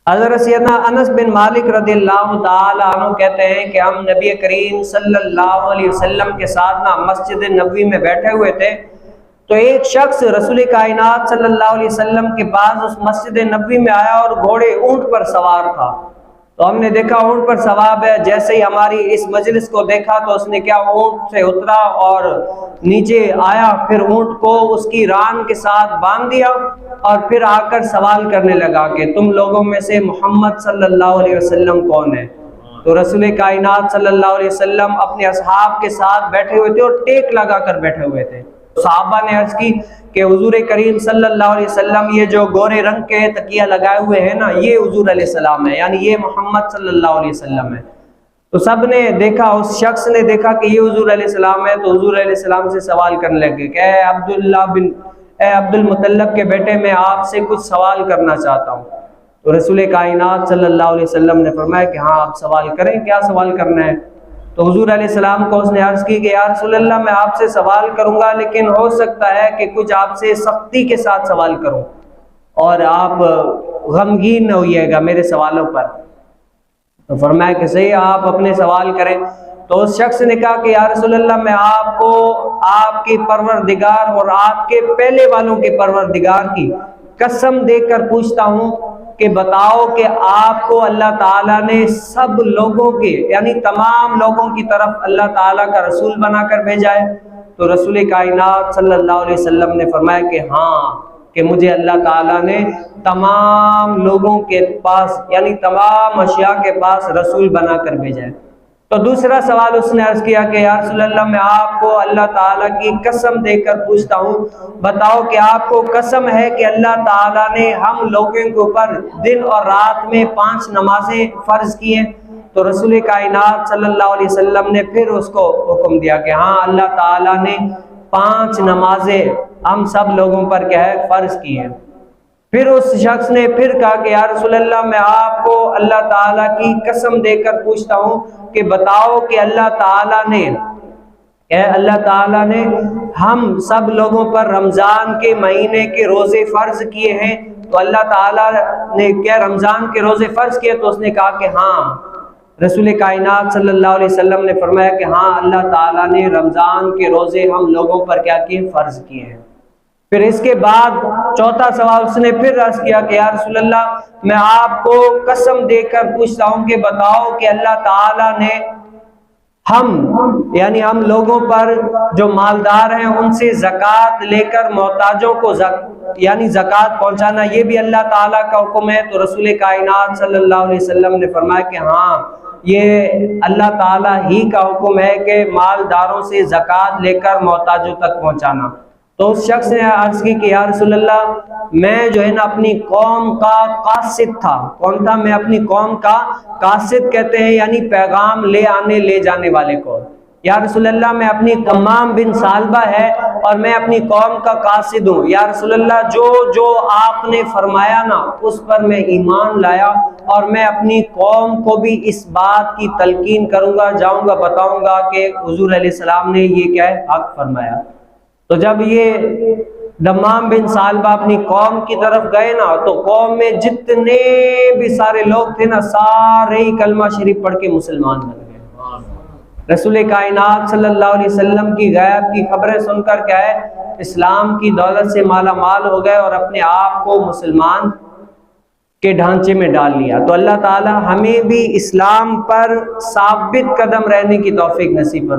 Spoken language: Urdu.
حضرت سیدنا انس بن مالک رضی اللہ تعالی عنہ کہتے ہیں کہ ہم نبی کریم صلی اللہ علیہ وسلم کے ساتھ نا مسجد نبوی میں بیٹھے ہوئے تھے، تو ایک شخص رسول کائنات صلی اللہ علیہ وسلم کے پاس اس مسجد نبوی میں آیا اور گھوڑے اونٹ پر سوار تھا۔ تو ہم نے دیکھا اونٹ پر سوار ہے، جیسے ہی ہماری اس مجلس کو دیکھا تو اس نے کیا اونٹ سے اترا اور نیچے آیا، پھر اونٹ کو اس کی ران کے ساتھ باندھ دیا اور پھر آ کر سوال کرنے لگا کہ تم لوگوں میں سے محمد صلی اللہ علیہ وسلم کون ہے؟ تو رسول کائنات صلی اللہ علیہ وسلم اپنے اصحاب کے ساتھ بیٹھے ہوئے تھے اور ٹیک لگا کر بیٹھے ہوئے تھے۔ صحابہ نے عرض کی کہ حضور کریم صلی اللہ علیہ وسلم یہ جو گورے رنگ کے تکیہ لگائے ہوئے ہیں نا، یہ حضور علیہ السلام ہے، یعنی یہ محمد صلی اللہ علیہ وسلم ہے۔ تو سب نے دیکھا، اس شخص نے دیکھا کہ یہ حضور علیہ السلام ہے، تو حضور علیہ السلام سے سوال کرنے لگے کہ اے عبد المطلب کے بیٹے، میں آپ سے کچھ سوال کرنا چاہتا ہوں۔ تو رسول کائنات صلی اللہ علیہ وسلم نے فرمایا کہ ہاں آپ سوال کریں، کیا سوال کرنا ہے؟ تو حضور علیہ السلام کو اس نے عرض کی کہ یا رسول اللہ، میں آپ سے سوال کروں گا، لیکن ہو سکتا ہے کہ کچھ آپ سے سختی کے ساتھ سوال کروں اور آپ غمگین نہ ہوئیے گا میرے سوالوں پر۔ تو فرمایا کہ صحیح، آپ اپنے سوال کریں۔ تو اس شخص نے کہا کہ یا رسول اللہ، میں آپ کو آپ کی پروردگار اور آپ کے پہلے والوں کے پروردگار کی قسم دے کر پوچھتا ہوں کہ بتاؤ کہ آپ کو اللہ تعالیٰ نے سب لوگوں کے یعنی تمام لوگوں کی طرف اللہ تعالیٰ کا رسول بنا کر بھیجا ہے؟ تو رسول کائنات صلی اللہ علیہ وسلم نے فرمایا کہ ہاں، کہ مجھے اللہ تعالیٰ نے تمام لوگوں کے پاس یعنی تمام اشیاء کے پاس رسول بنا کر بھیجا ہے۔ تو دوسرا سوال اس نے عرض کیا کہ یا رسول اللہ، میں آپ کو اللہ تعالیٰ کی قسم دے کر پوچھتا ہوں، بتاؤ کہ آپ کو قسم ہے کہ اللہ تعالیٰ نے ہم لوگوں کے اوپر دن اور رات میں 5 نمازیں فرض کی ہیں؟ تو رسول کائنات صلی اللہ علیہ وسلم نے پھر اس کو حکم دیا کہ ہاں، اللہ تعالیٰ نے 5 نمازیں ہم سب لوگوں پر کیا ہے فرض کی ہیں۔ پھر اس شخص نے پھر کہا کہ یا رسول اللہ، میں آپ کو اللہ تعالیٰ کی قسم دے کر پوچھتا ہوں کہ بتاؤ کہ اللہ تعالیٰ نے ہم سب لوگوں پر رمضان کے مہینے کے روزے فرض کیے ہیں؟ تو اللہ تعالیٰ نے کیا رمضان کے روزے فرض کیے؟ تو اس نے کہا کہ ہاں۔ رسول کائنات صلی اللہ علیہ وسلم نے فرمایا کہ ہاں، اللہ تعالیٰ نے رمضان کے روزے ہم لوگوں پر کیا کیے؟ فرض کیے ہیں۔ پھر اس کے بعد چوتھا سوال اس نے پھر عرض کیا کہ یا رسول اللہ، میں آپ کو قسم دے کر پوچھتا ہوں کہ بتاؤ کہ اللہ تعالیٰ نے ہم لوگوں پر جو مالدار ہیں ان سے زکوٰۃ لے کر محتاجوں کو یعنی زکوٰۃ پہنچانا، یہ بھی اللہ تعالیٰ کا حکم ہے؟ تو رسول کائنات صلی اللہ علیہ وسلم نے فرمایا کہ ہاں، یہ اللہ تعالیٰ ہی کا حکم ہے کہ مالداروں سے زکوٰۃ لے کر محتاجوں تک پہنچانا۔ تو اس شخص نے عرض کی کہ یا رسول اللہ، میں جو ہے نا اپنی قوم کا قاصد تھا۔ کون تھا؟ میں اپنی قوم کا قاصد کہتے ہیں یعنی پیغام لے جانے والے کو۔ یا رسول اللہ، میں اپنی تمام بن سالبہ ہے اور میں اپنی قوم کا قاصد ہوں۔ یا رسول اللہ، جو آپ نے فرمایا نا اس پر میں ایمان لایا اور میں اپنی قوم کو بھی اس بات کی تلقین کروں گا، جاؤں گا بتاؤں گا کہ حضور علیہ السلام نے یہ کیا ہے حق فرمایا۔ تو جب یہ دمام بن سالبہ اپنی قوم کی طرف گئے نا، تو قوم میں جتنے بھی سارے لوگ تھے نا، سارے ہی کلمہ شریف پڑھ کے مسلمان بن گئے۔ رسول کائنات صلی اللہ علیہ وسلم کی غیب کی خبریں سن کر کیا ہے اسلام کی دولت سے مالا مال ہو گئے اور اپنے آپ کو مسلمان کے ڈھانچے میں ڈال لیا۔ تو اللہ تعالی ہمیں بھی اسلام پر ثابت قدم رہنے کی توفیق نصیب فرمائے۔